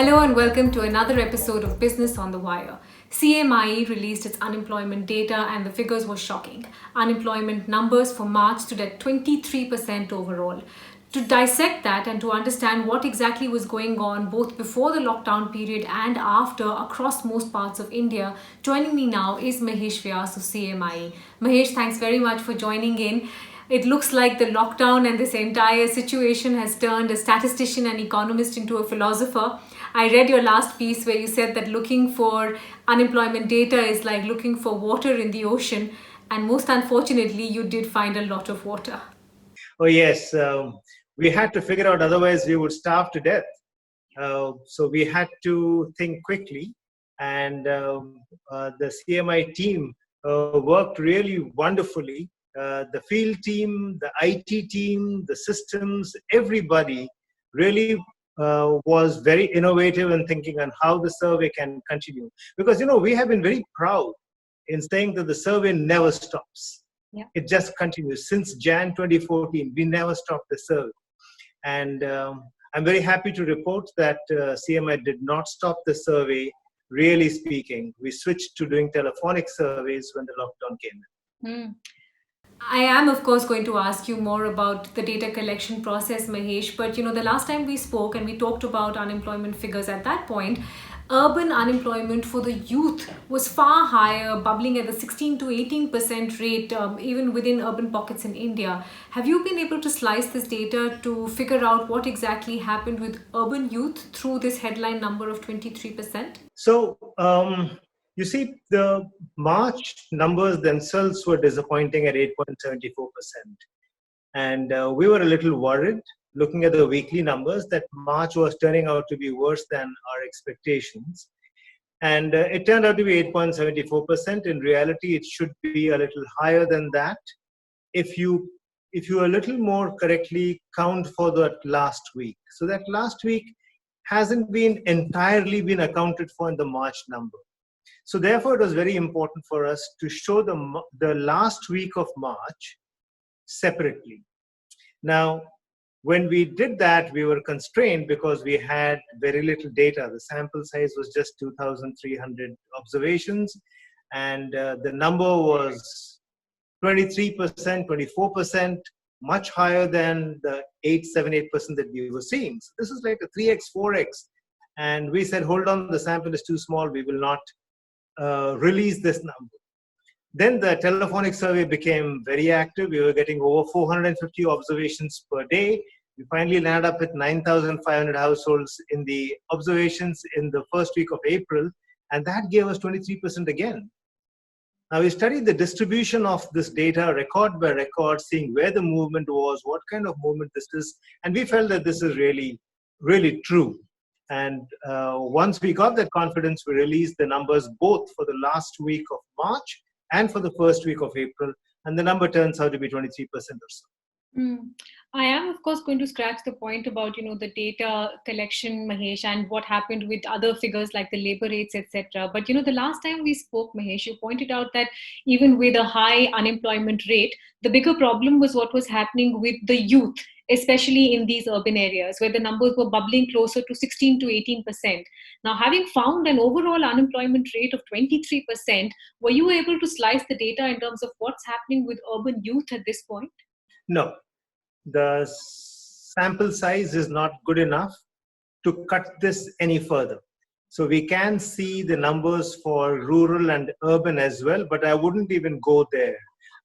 Hello and welcome to another episode of Business on the Wire. CMIE released its unemployment data and the figures were shocking. Unemployment numbers for March stood at 23% overall. To dissect that and to understand what exactly was going on both before the lockdown period and after across most parts of India, joining me now is Mahesh Vyas of CMIE. Mahesh, thanks very much for joining in. It looks like the lockdown and this entire situation has turned a statistician and economist into a philosopher. I read your last piece where you said that looking for unemployment data is like looking for water in the ocean, and most unfortunately, you did find a lot of water. Oh, yes. We had to figure out, otherwise, we would starve to death. So we had to think quickly, and the CMI team worked really wonderfully. The field team, the IT team, the systems, everybody really was very innovative in thinking on how the survey can continue. Because, we have been very proud in saying that the survey never stops. Yeah. It just continues. Since Jan 2014, we never stopped the survey. And I'm very happy to report that CMI did not stop the survey, really speaking. We switched to doing telephonic surveys when the lockdown came in. I am, of course, going to ask you more about the data collection process, Mahesh. But the last time we spoke and we talked about unemployment figures at that point, urban unemployment for the youth was far higher, bubbling at the 16 to 18% rate, even within urban pockets in India. Have you been able to slice this data to figure out what exactly happened with urban youth through this headline number of 23%? So, you see, the March numbers themselves were disappointing at 8.74%. And we were a little worried looking at the weekly numbers that March was turning out to be worse than our expectations. And it turned out to be 8.74%. In reality, it should be a little higher than that. If you a little more correctly count for that last week. So that last week hasn't been entirely been accounted for in the March number. So therefore, it was very important for us to show the last week of March separately. Now, when we did that, we were constrained because we had very little data. The sample size was just 2,300 observations, and the number was 23%, 24%, much higher than the 8.78% that we were seeing. So this is like a 3x, 4x. And we said, hold on, the sample is too small. We will not release this number. Then the telephonic survey became very active. We were getting over 450 observations per day. We finally landed up with 9,500 households in the observations in the first week of April. And that gave us 23% again. Now, we studied the distribution of this data record by record, seeing where the movement was, what kind of movement this is. And we felt that this is really, really true. And once we got that confidence, we released the numbers both for the last week of March and for the first week of April. And the number turns out to be 23% or so. I am, of course, going to scratch the point about, the data collection, Mahesh, and what happened with other figures like the labor rates, etc. But, the last time we spoke, Mahesh, you pointed out that even with a high unemployment rate, the bigger problem was what was happening with the youth, especially in these urban areas where the numbers were bubbling closer to 16 to 18%. Now, having found an overall unemployment rate of 23%, were you able to slice the data in terms of what's happening with urban youth at this point? No. The sample size is not good enough to cut this any further. So we can see the numbers for rural and urban as well, but I wouldn't even go there.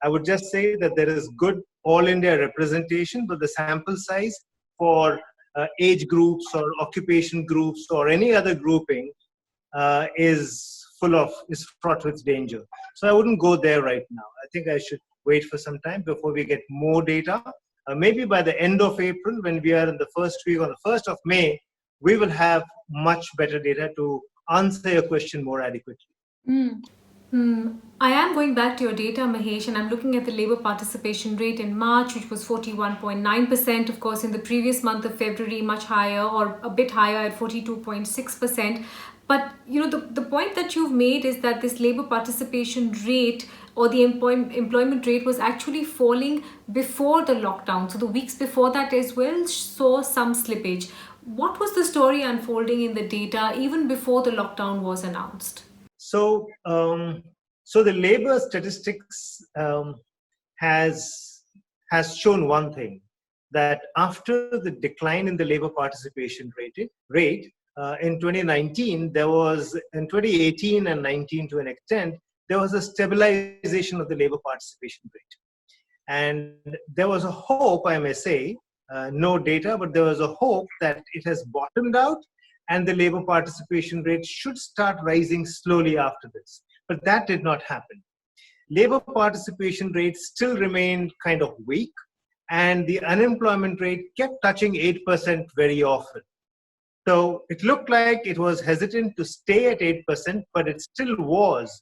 I would just say that there is good all India representation, but the sample size for age groups or occupation groups or any other grouping is fraught with danger. So I wouldn't go there right now. I think I should wait for some time before we get more data. Maybe by the end of April, when we are in the first week or the 1st of May, we will have much better data to answer your question more adequately. I am going back to your data, Mahesh, and I'm looking at the labor participation rate in March, which was 41.9%. Of course, in the previous month of February, much higher or a bit higher at 42.6%. But, the point that you've made is that this labor participation rate or the employment rate was actually falling before the lockdown. So the weeks before that as well saw some slippage. What was the story unfolding in the data even before the lockdown was announced? So, so the labor statistics has has shown one thing, that after the decline in the labor participation rate in 2019, there was in 2018 and 19 to an extent there was a stabilization of the labor participation rate, and there was a hope, I may say, no data, but there was a hope that it has bottomed out and the labor participation rate should start rising slowly after this. But that did not happen. Labor participation rate still remained kind of weak, and the unemployment rate kept touching 8% very often. So it looked like it was hesitant to stay at 8%, but it still was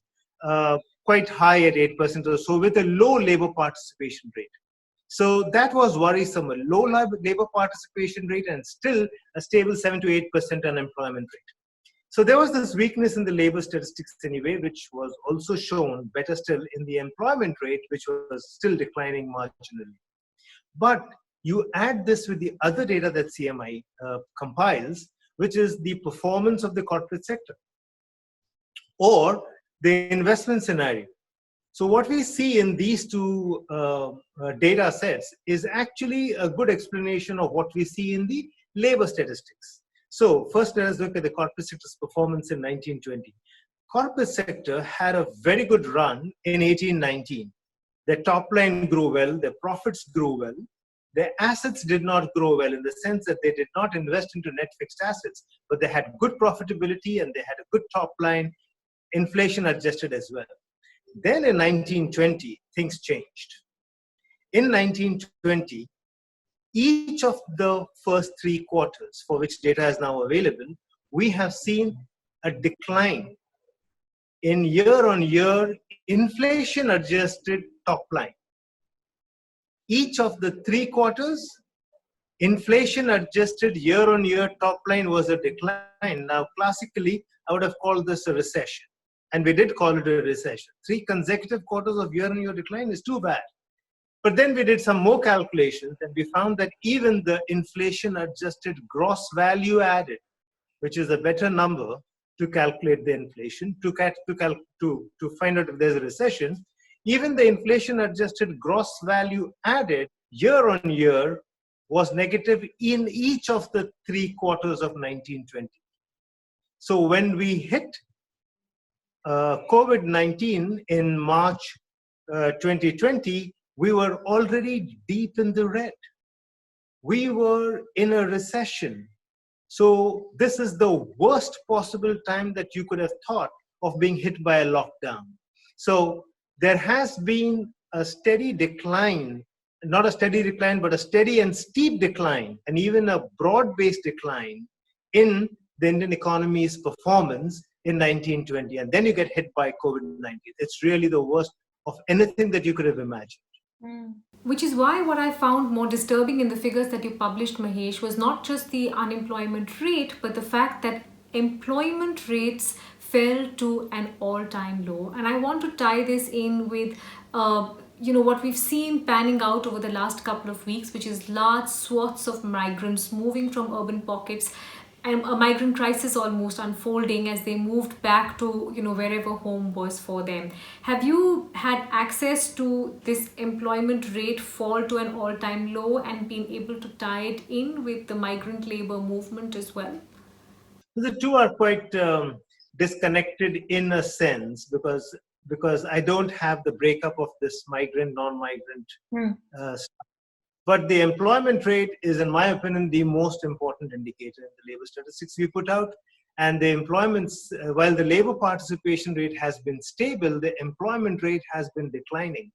quite high at 8% or so, with a low labor participation rate. So that was worrisome, a low labor participation rate and still a stable 7 to 8% unemployment rate. So there was this weakness in the labor statistics anyway, which was also shown better still in the employment rate, which was still declining marginally. But you add this with the other data that CMI compiles, which is the performance of the corporate sector or the investment scenario. So what we see in these two data sets is actually a good explanation of what we see in the labor statistics. So first, let us look at the corporate sector's performance in 1920. Corporate sector had a very good run in 1819. Their top line grew well, their profits grew well, their assets did not grow well in the sense that they did not invest into net fixed assets, but they had good profitability and they had a good top line, inflation adjusted as well. Then in 1920, things changed. In 1920, each of the first 3 quarters for which data is now available, we have seen a decline in year-on-year inflation adjusted top line. Each of the 3 quarters, inflation adjusted year-on-year top line was a decline. Now, classically, I would have called this a recession. And we did call it a recession. 3 consecutive quarters of year-on-year decline is too bad. But then we did some more calculations and we found that even the inflation adjusted gross value added, which is a better number to calculate the inflation, to find out if there's a recession, even the inflation adjusted gross value added year on year was negative in each of the 3 quarters of 1920. So when we hit COVID-19 in March 2020, we were already deep in the red. We were in a recession. So this is the worst possible time that you could have thought of being hit by a lockdown. So there has been a steady decline, not a steady decline, but a steady and steep decline, and even a broad-based decline in the Indian economy's performance in 1920. And then you get hit by COVID-19. It's really the worst of anything that you could have imagined. Which is why what I found more disturbing in the figures that you published, Mahesh, was not just the unemployment rate, but the fact that employment rates fell to an all-time low. And I want to tie this in with, what we've seen panning out over the last couple of weeks, which is large swaths of migrants moving from urban pockets, and a migrant crisis almost unfolding as they moved back to wherever home was for them. Have you had access to this employment rate fall to an all-time low and been able to tie it in with the migrant labor movement as well? The two are quite disconnected in a sense, because I don't have the breakup of this migrant non-migrant stuff. But the employment rate is, in my opinion, the most important indicator in the labor statistics we put out. And the while the labor participation rate has been stable, the employment rate has been declining,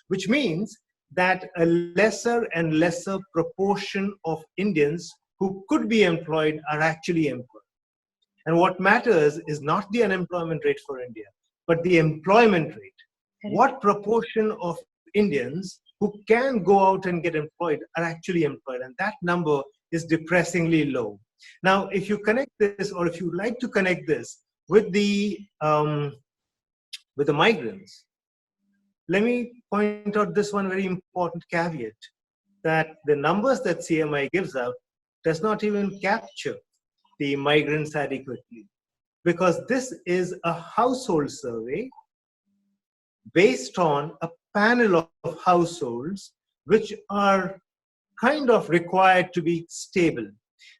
which means that a lesser and lesser proportion of Indians who could be employed are actually employed. And what matters is not the unemployment rate for India, but the employment rate. What proportion of Indians who can go out and get employed are actually employed? And that number is depressingly low. Now, if you connect this, or if you like to connect this with the migrants, let me point out this one very important caveat, that the numbers that CMI gives out does not even capture the migrants adequately, because this is a household survey based on a panel of households which are kind of required to be stable.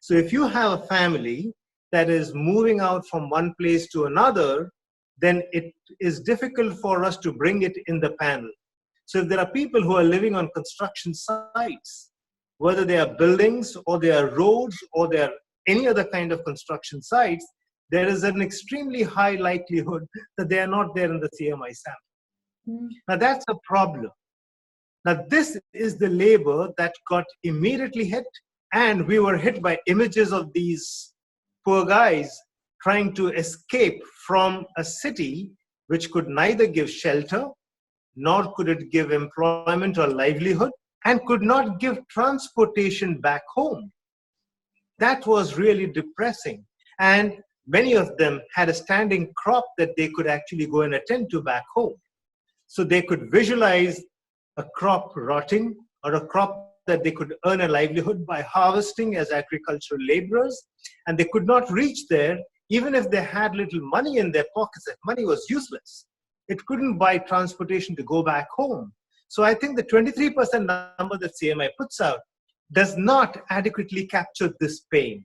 So if you have a family that is moving out from one place to another, then it is difficult for us to bring it in the panel. So if there are people who are living on construction sites, whether they are buildings or they are roads or they are any other kind of construction sites, there is an extremely high likelihood that they are not there in the CMI sample. Now that's a problem. Now this is the labor that got immediately hit, and we were hit by images of these poor guys trying to escape from a city which could neither give shelter, nor could it give employment or livelihood, and could not give transportation back home. That was really depressing. And many of them had a standing crop that they could actually go and attend to back home. So they could visualize a crop rotting or a crop that they could earn a livelihood by harvesting as agricultural laborers. And they could not reach there, even if they had little money in their pockets. That money was useless. It couldn't buy transportation to go back home. So I think the 23% number that CMI puts out does not adequately capture this pain.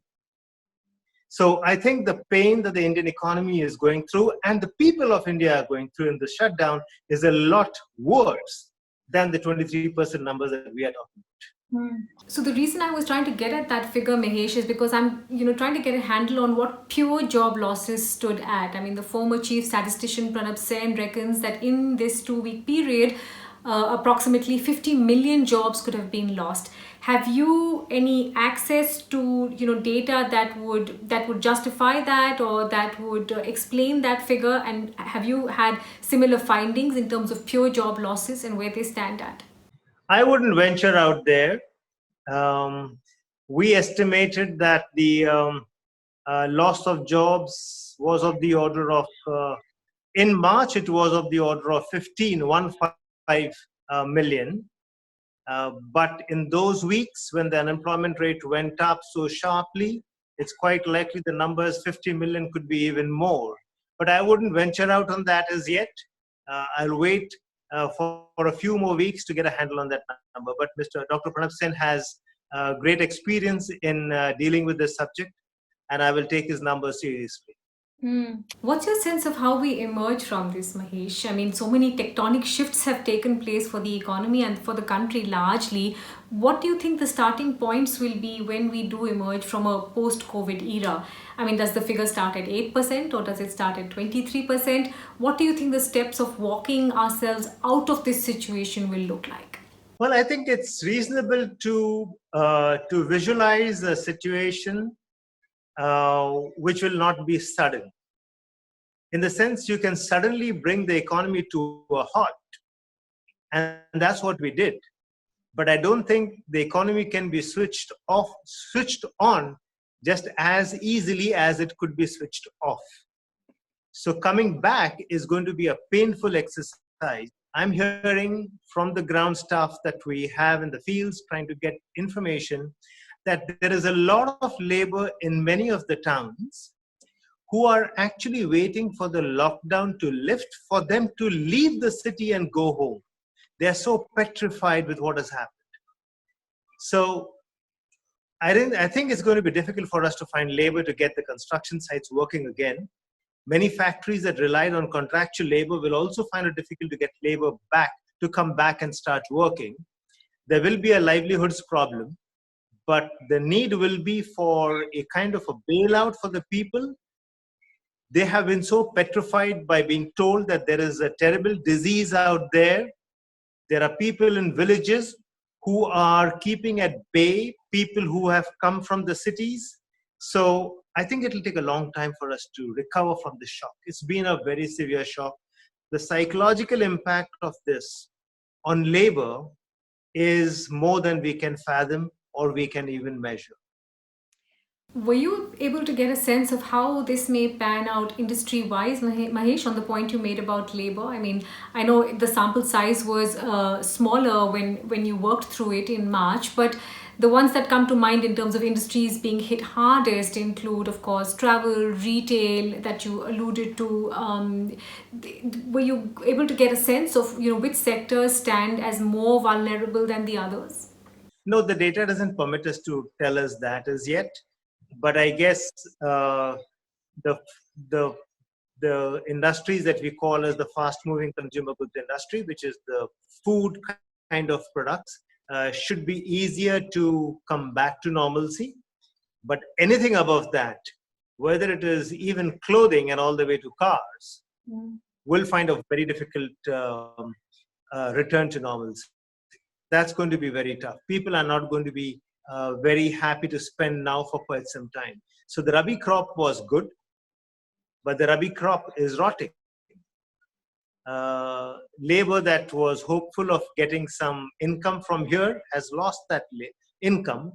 So I think the pain that the Indian economy is going through and the people of India are going through in the shutdown is a lot worse than the 23% numbers that we are talking about. So the reason I was trying to get at that figure, Mahesh, is because I'm, trying to get a handle on what pure job losses stood at. I mean, the former chief statistician Pranab Sen reckons that in this 2-week period, approximately 50 million jobs could have been lost. Have you any access to data that would justify that, or that would explain that figure? And have you had similar findings in terms of pure job losses and where they stand at? I wouldn't venture out there. We estimated that the loss of jobs was of the order of, in March, it was of the order of 15 million. But in those weeks when the unemployment rate went up so sharply, it's quite likely the numbers 50 million could be even more. But I wouldn't venture out on that as yet. I'll wait for a few more weeks to get a handle on that number. But Dr. Pranab Sen has great experience in dealing with this subject, and I will take his numbers seriously. What's your sense of how we emerge from this, Mahesh? I mean, so many tectonic shifts have taken place for the economy and for the country largely. What do you think the starting points will be when we do emerge from a post-COVID era? I mean, does the figure start at 8% or does it start at 23%? What do you think the steps of walking ourselves out of this situation will look like? Well, I think it's reasonable to visualize a situation which will not be sudden. In the sense, you can suddenly bring the economy to a halt. And that's what we did. But I don't think the economy can be switched on just as easily as it could be switched off. So coming back is going to be a painful exercise. I'm hearing from the ground staff that we have in the fields trying to get information that there is a lot of labor in many of the towns who are actually waiting for the lockdown to lift for them to leave the city and go home. They're so petrified with what has happened. So I think it's going to be difficult for us to find labor to get the construction sites working again. Many factories that relied on contractual labor will also find it difficult to get labor back to come back and start working. There will be a livelihoods problem. But the need will be for a kind of a bailout for the people. They have been so petrified by being told that there is a terrible disease out there. There are people in villages who are keeping at bay people who have come from the cities. So I think it will take a long time for us to recover from this shock. It's been a very severe shock. The psychological impact of this on labor is more than we can fathom or we can even measure. Were you able to get a sense of how this may pan out industry wise, Mahesh, on the point you made about labor? I mean, I know the sample size was smaller when you worked through it in March, but the ones that come to mind in terms of industries being hit hardest include, of course, travel, retail that you alluded to. Were you able to get a sense of which sectors stand as more vulnerable than the others? No, the data doesn't permit us to tell us that as yet. But I guess uh, the the the industries that we call as the fast-moving consumer goods industry, which is the food kind of products, should be easier to come back to normalcy. But anything above that, whether it is even clothing and all the way to cars, will find a very difficult return to normalcy. That's going to be very tough. People are not going to be very happy to spend now for quite some time. So the Rabi crop was good, but the Rabi crop is rotting. Labor that was hopeful of getting some income from here has lost that income.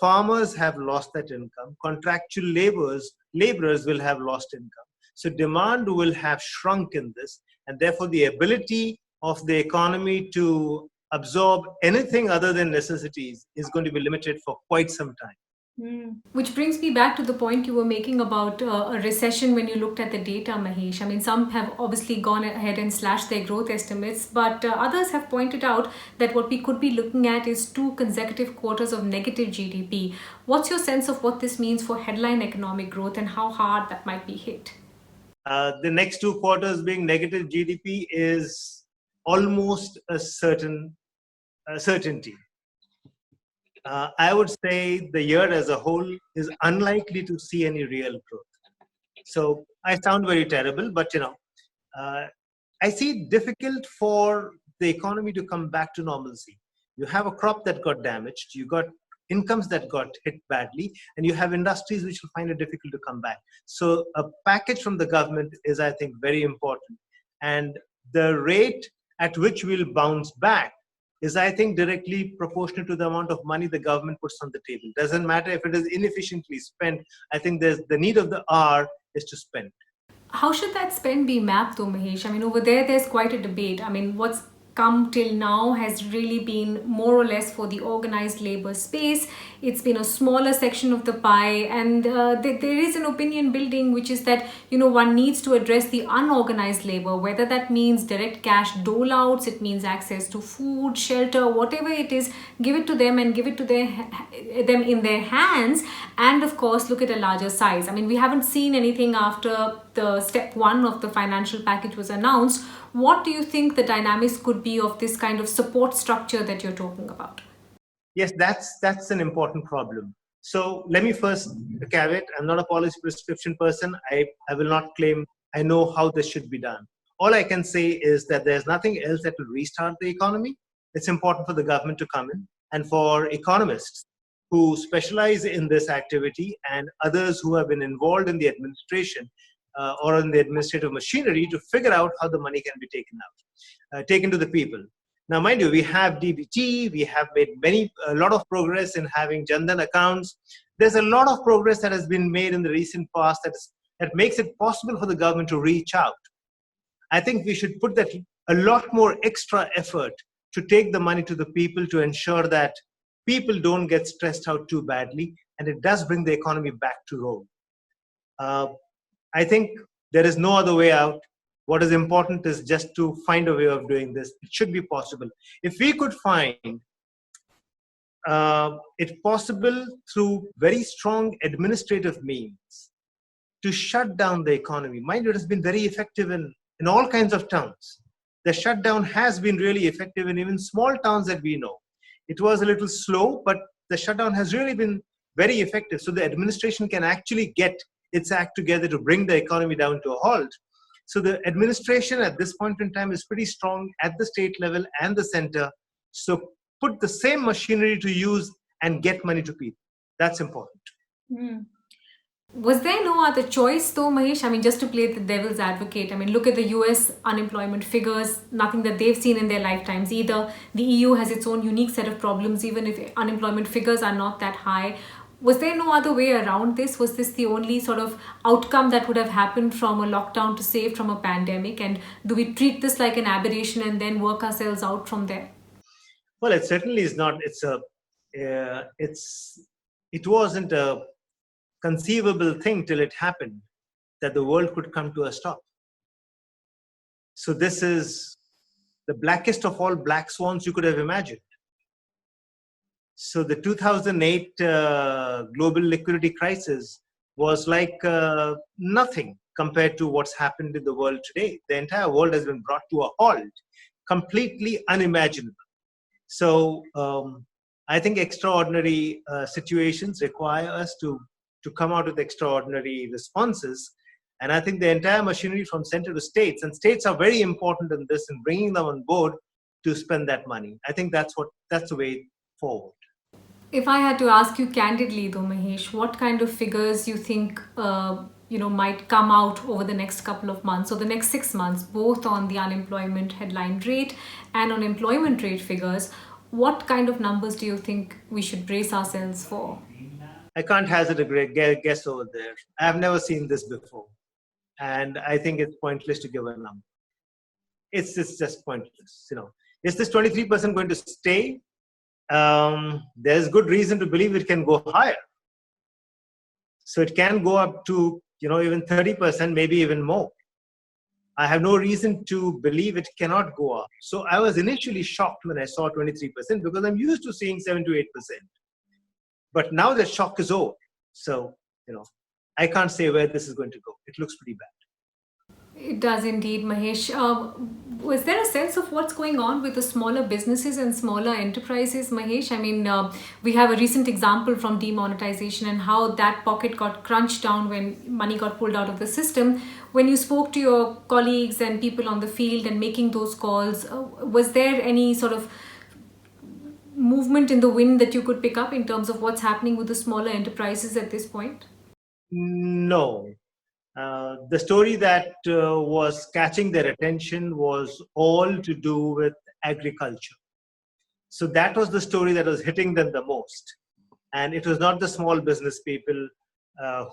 Farmers have lost that income. Contractual laborers will have lost income. So demand will have shrunk in this, and therefore the ability of the economy to absorb anything other than necessities is going to be limited for quite some time. Which brings me back to the point you were making about a recession when you looked at the data, Mahesh. I mean, some have obviously gone ahead and slashed their growth estimates, but others have pointed out that what we could be looking at is 2 consecutive quarters of negative GDP. What's your sense of what this means for headline economic growth and how hard that might be hit? The next 2 quarters being negative GDP is almost a certainty. I would say the year as a whole is unlikely to see any real growth. So I sound very terrible, but uh, I see it difficult for the economy to come back to normalcy. You have a crop that got damaged, you got incomes that got hit badly, and you have industries which will find it difficult to come back. So a package from the government is, I think, very important. And the rate at which we'll bounce back is, I think, directly proportional to the amount of money the government puts on the table. Doesn't matter if it is inefficiently spent. I think there's the need of the hour is to spend. How should that spend be mapped though, Mahesh? I mean, over there's quite a debate. I mean, what's come till now has really been more or less for the organized labor space. It's been a smaller section of the pie, and there is an opinion building, which is that one needs to address the unorganized labor, whether that means direct cash dole outs, it means access to food, shelter, whatever it is, give it to them and give it to them in their hands, and of course look at a larger size. I mean, we haven't seen anything after the step one of the financial package was announced. What do you think the dynamics could be of this kind of support structure that you're talking about? Yes, that's an important problem. So let me first caveat: I'm not a policy prescription person. I will not claim I know how this should be done. All I can say is that there's nothing else that will restart the economy. It's important for the government to come in and for economists who specialize in this activity and others who have been involved in the administration or in the administrative machinery to figure out how the money can be taken to the people. Now, mind you, we have DBT, we have made a lot of progress in having Jandan accounts. There's a lot of progress that has been made in the recent past that makes it possible for the government to reach out. I think we should put that a lot more extra effort to take the money to the people to ensure that people don't get stressed out too badly, and it does bring the economy back to roll. I think there is no other way out. What is important is just to find a way of doing this. It should be possible. If we could find it possible through very strong administrative means to shut down the economy. Mind you, it has been very effective in all kinds of towns. The shutdown has been really effective in even small towns that we know. It was a little slow, but the shutdown has really been very effective. So the administration can actually get its act together to bring the economy down to a halt. So the administration at this point in time is pretty strong at the state level and the center. So put the same machinery to use and get money to people. That's important. Was there no other choice though, Mahesh? I mean, just to play the devil's advocate, I mean, look at the US unemployment figures, nothing that they've seen in their lifetimes either. The EU has its own unique set of problems, even if unemployment figures are not that high. Was there no other way around this? Was this the only sort of outcome that would have happened from a lockdown to save from a pandemic? And do we treat this like an aberration and then work ourselves out from there? Well, it certainly is not. It wasn't a conceivable thing till it happened that the world could come to a stop. So this is the blackest of all black swans you could have imagined. So the 2008 global liquidity crisis was like nothing compared to what's happened in the world today. The entire world has been brought to a halt, completely unimaginable. So I think extraordinary situations require us to come out with extraordinary responses. And I think the entire machinery from center to states, and states are very important in this, in bringing them on board to spend that money. I think that's the way forward. If I had to ask you candidly, though, Mahesh, what kind of figures you think might come out over the next couple of months or the next 6 months, both on the unemployment headline rate and on employment rate figures? What kind of numbers do you think we should brace ourselves for? I can't hazard a great guess over there. I've never seen this before, and I think it's pointless to give a number. It's just pointless. Is this 23% going to stay? There's good reason to believe it can go higher. So it can go up to even 30%, maybe even more. I have no reason to believe it cannot go up. So I was initially shocked when I saw 23% because I'm used to seeing 7 to 8%. But now the shock is over. So, I can't say where this is going to go. It looks pretty bad. It does indeed, Mahesh. Was there a sense of what's going on with the smaller businesses and smaller enterprises, Mahesh? I mean, we have a recent example from demonetization and how that pocket got crunched down when money got pulled out of the system. When you spoke to your colleagues and people on the field and making those calls, was there any sort of movement in the wind that you could pick up in terms of what's happening with the smaller enterprises at this point? No. The story that was catching their attention was all to do with agriculture. So that was the story that was hitting them the most. And it was not the small business people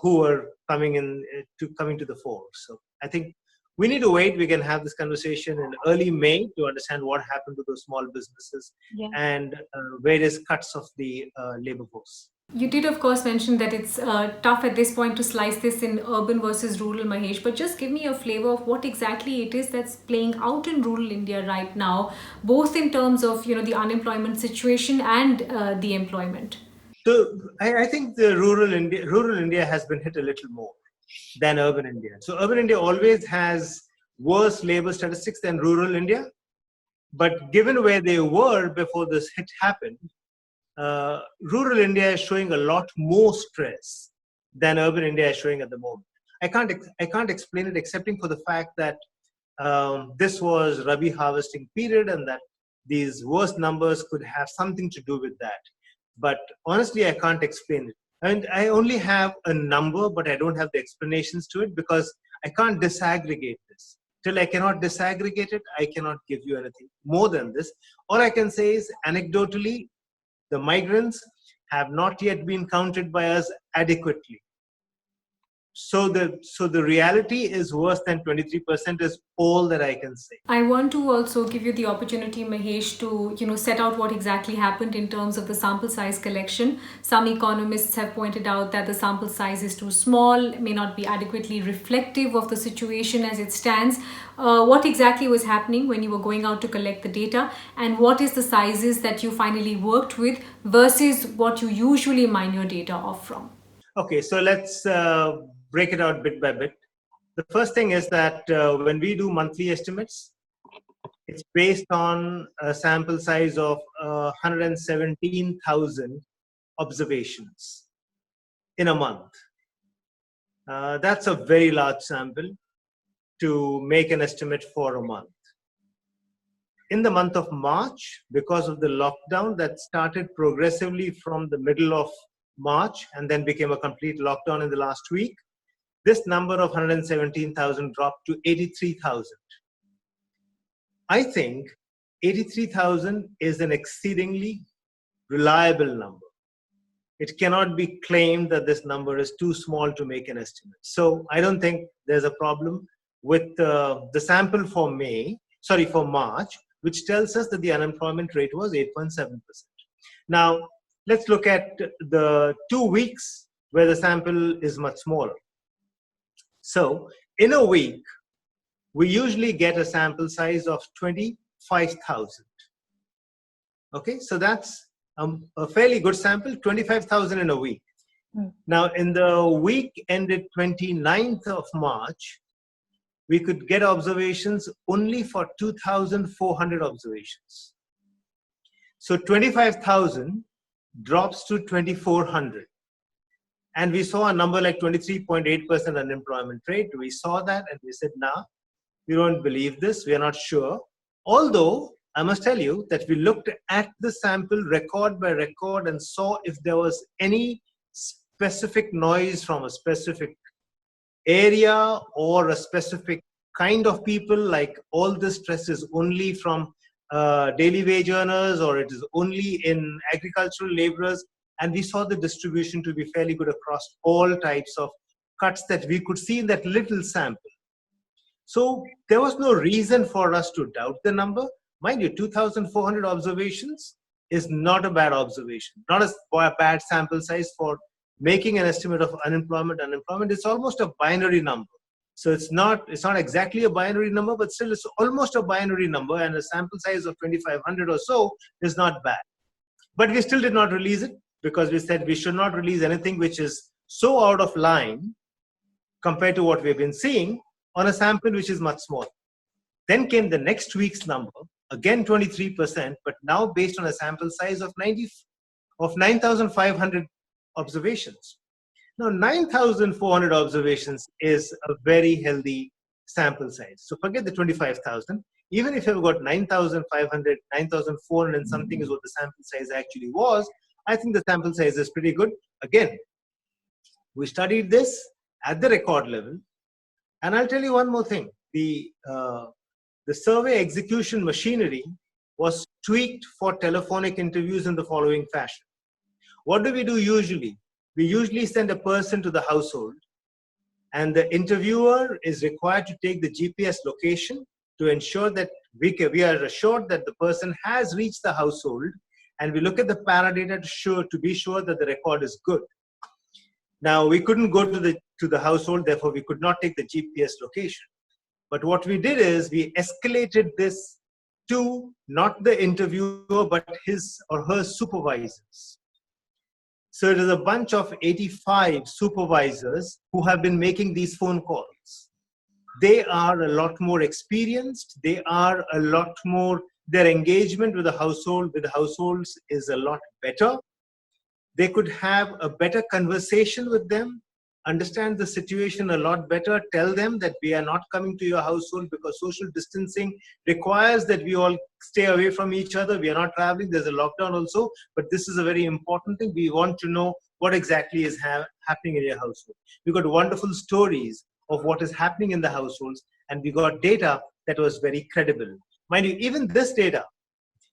who were coming to the fore. So I think we need to wait. We can have this conversation in early May to understand what happened to those small businesses and various cuts of the labor force. You did, of course, mention that it's tough at this point to slice this in urban versus rural, Mahesh, but just give me a flavor of what exactly it is that's playing out in rural India right now, both in terms of, the unemployment situation and the employment. So I think the rural India has been hit a little more than urban India. So urban India always has worse labor statistics than rural India. But given where they were before this hit happened, rural India is showing a lot more stress than urban India is showing at the moment. I can't explain it excepting for the fact that this was Rabi harvesting period and that these worst numbers could have something to do with that. But honestly, I can't explain it. And I only have a number, but I don't have the explanations to it because I can't disaggregate this. Till I cannot disaggregate it, I cannot give you anything more than this. All I can say is anecdotally, the migrants have not yet been counted by us adequately. So the reality is worse than 23% is all that I can say. I want to also give you the opportunity, Mahesh, to set out what exactly happened in terms of the sample size collection. Some economists have pointed out that the sample size is too small, may not be adequately reflective of the situation as it stands. What exactly was happening when you were going out to collect the data, and what is the sizes that you finally worked with versus what you usually mine your data off from? Okay, so let's break it out bit by bit. The first thing is that when we do monthly estimates, it's based on a sample size of 117,000 observations in a month. That's a very large sample to make an estimate for a month. In the month of March, because of the lockdown that started progressively from the middle of March and then became a complete lockdown in the last week, this number of 117,000 dropped to 83,000. I think 83,000 is an exceedingly reliable number. it cannot be claimed that this number is too small to make an estimate. So I don't think there's a problem with the sample for for March, which tells us that the unemployment rate was 8.7%. Now, let's look at the 2 weeks where the sample is much smaller. So in a week, we usually get a sample size of 25,000. Okay, so that's a fairly good sample, 25,000 in a week. Now, in the week ended 29th of March, we could get observations only for 2,400 observations. So 25,000 drops to 2,400. And we saw a number like 23.8% unemployment rate. We saw that and we said, nah, we don't believe this. We are not sure. Although, I must tell you that we looked at the sample record by record and saw if there was any specific noise from a specific area or a specific kind of people, like all this stress is only from daily wage earners or it is only in agricultural laborers. And we saw the distribution to be fairly good across all types of cuts that we could see in that little sample. So there was no reason for us to doubt the number. Mind you, 2,400 observations is not a bad observation, not a bad sample size for making an estimate of unemployment. Unemployment is almost a binary number. So it's not exactly a binary number, but still it's almost a binary number, and a sample size of 2,500 or so is not bad. But we still did not release it because we said we should not release anything which is so out of line compared to what we've been seeing on a sample which is much smaller. Then came the next week's number, again 23%, but now based on a sample size of 9,500 observations. Now, 9,400 observations is a very healthy sample size. So forget the 25,000. Even if you've got 9,500, 9,400 and something is what the sample size actually was, I think the sample size is pretty good. Again, we studied this at the record level. And I'll tell you one more thing. The survey execution machinery was tweaked for telephonic interviews in the following fashion. What do we do usually? We usually send a person to the household, and the interviewer is required to take the GPS location to ensure that we are assured that the person has reached the household, and we look at the paradata to be sure that the record is good. Now, we couldn't go to the household, therefore we could not take the GPS location. But what we did is we escalated this to not the interviewer, but his or her supervisors. So it is a bunch of 85 supervisors who have been making these phone calls. They are a lot more experienced. Their engagement with the households is a lot better. They could have a better conversation with them, understand the situation a lot better, tell them that we are not coming to your household because social distancing requires that we all stay away from each other. We are not traveling. There's a lockdown also, but this is a very important thing. We want to know what exactly is happening in your household. We got wonderful stories of what is happening in the households, and we got data that was very credible. Mind you, even this data,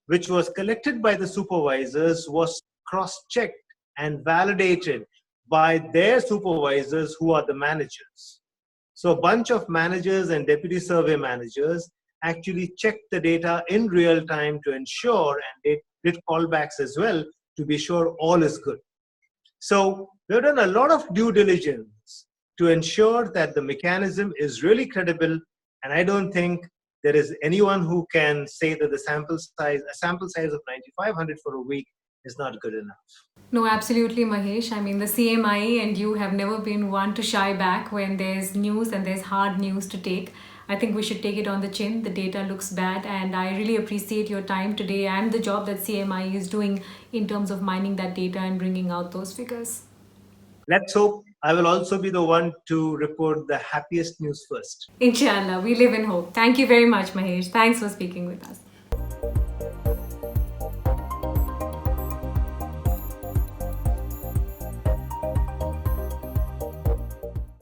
which was collected by the supervisors, was cross-checked and validated by their supervisors who are the managers. So a bunch of managers and deputy survey managers actually checked the data in real time to ensure, and they did callbacks as well to be sure all is good. So we've done a lot of due diligence to ensure that the mechanism is really credible, and I don't think there is anyone who can say that a sample size of 9,500 for a week is not good enough. No, absolutely, Mahesh. I mean, the CMI and you have never been one to shy back when there's news and there's hard news to take. I think we should take it on the chin. The data looks bad, and I really appreciate your time today and the job that CMI is doing in terms of mining that data and bringing out those figures. Let's hope I will also be the one to report the happiest news first. Inshallah, we live in hope. Thank you very much, Mahesh. Thanks for speaking with us.